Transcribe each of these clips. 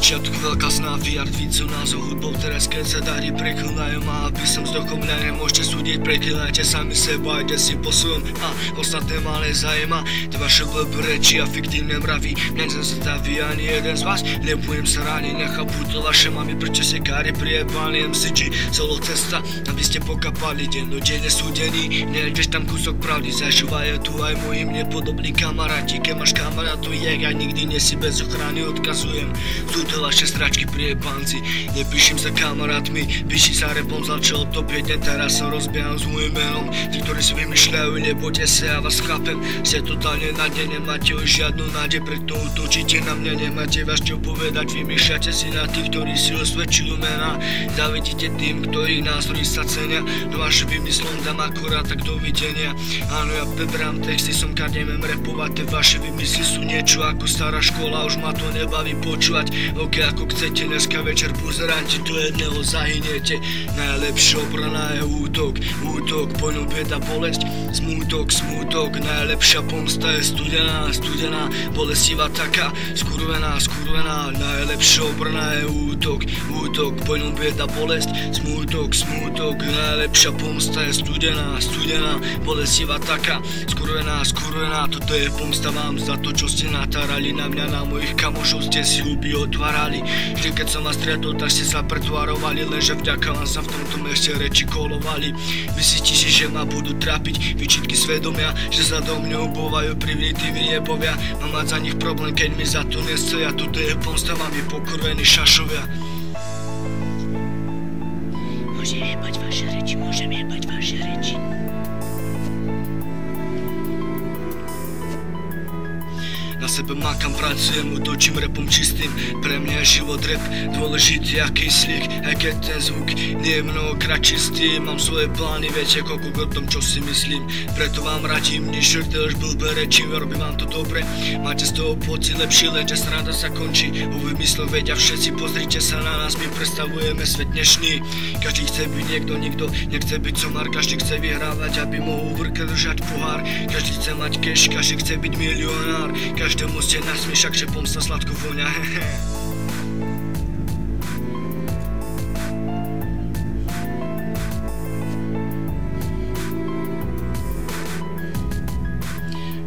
začiatku veľká sná VR vícu názov hudbou, teraz keď sa darí preklinajú ma, aby som vzdochom mňa nemôžete súdiť, preklinajte sami seba, ide si po svojom a ostatné ma nezajíma. Tie vaše blbé reči a fiktívne mravy, mňa nezadaví ani jeden z vás, nebudem sa rániť, nechápu to vaše mami, prečo ste kári priebali MCG, solo cesta, aby ste pokapali dennodenne súdení, nejdeš tam kúsok pravdy, zažívajú tu aj mojim nepodobní kamaráti, keď máš kamarátu, ja nikdy nie si bez ochrany, odkazujem, sú to vaše stračky priebanci, nepíšim sa kamarátmi, píši sa repom, začal to 5 dní, teraz sa rozbieham s môjim menom, tí, ktorí si vymýšľajú, nebojte sa, ja vás chápem, ste totálne na dne, nemáte už žiadnu nádej, preto útočíte na mňa, nemáte vás čo povedať, vymýšľate si na tých, ktorí si osvedčujú mená, závidíte tým, ktorých názory sa cenia, no vaše vymyslom dám akorát tak dovidenia, áno, ja preberám texty, som kad neviem repovať, tie vaše vymysly sú niečo ako stará škola, už ma to nebaví počúvať, ok, ako chcete, dneska večer pozerajte, do jedného zahyniete, najlepšia obrana je útok, útok, po ňom bieda bolesť, smútok, smútok, najlepšia pomsta je studená, studená, bolestivá taká, skurvená, skurvená, najlepšia obrana je útok, útok, po ňom bieda bolesť, smútok, smútok, najlepšia pomsta je studená, studená, bolestivá taká, skurvená, skurvená, toto je pomsta vám za to, čo ste natárali na mňa, na mojich kamošov ste si huby otvárali, vždy keď som vás stretol, tak ste sa pretvárovali, lenže vďaka vám sa v tomto meste reči kolovali, myslíte si, že ma budú trápiť výčitky svedomia, že za do mňou búvajú primitívni nebovia, mám mať za nich problém, keď mi za to nestoja, toto je pomsta vám je pokurvení šašovia. Môžem jebať vaše reči, môžem jebať vaše reči. Na sebe makam, pracujem, útočím repom čistým, pre mňa je život rap dôležitý aký sliek, aj keď ten zvuk nie je mnohokrát čistý, mám svoje plány, viete koľko o tom čo si myslím, preto vám radím, než už blbé reči, robím vám to dobre, máte z toho pocit lepší, lenže sranda sa končí, o vymysloch vedia všetci, pozrite sa na nás, my predstavujeme svet dnešný, každý chce byť niekto, nikto nechce byť somár, každý chce vyhrávať, aby mohol v ruke držať pohár, každý chce mať cash, každý chce byť milionár, každému ste nasmiešak, že pomsta sladko vonia,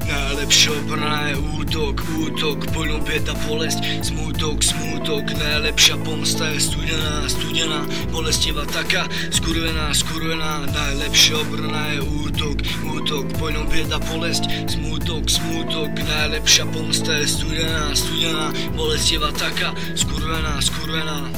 najlepšia obrana je útok, útok, po ňom bieda bolesť, smútok, smútok, najlepšia pomsta je studená, studená, bolestivá taká, skurvená, skurvená, najlepšia obrana je útok, útok, po ňom bieda bolesť, smútok, smútok, najlepšia pomsta je studená, studená, bolestivá taká, skurvená, skurvená.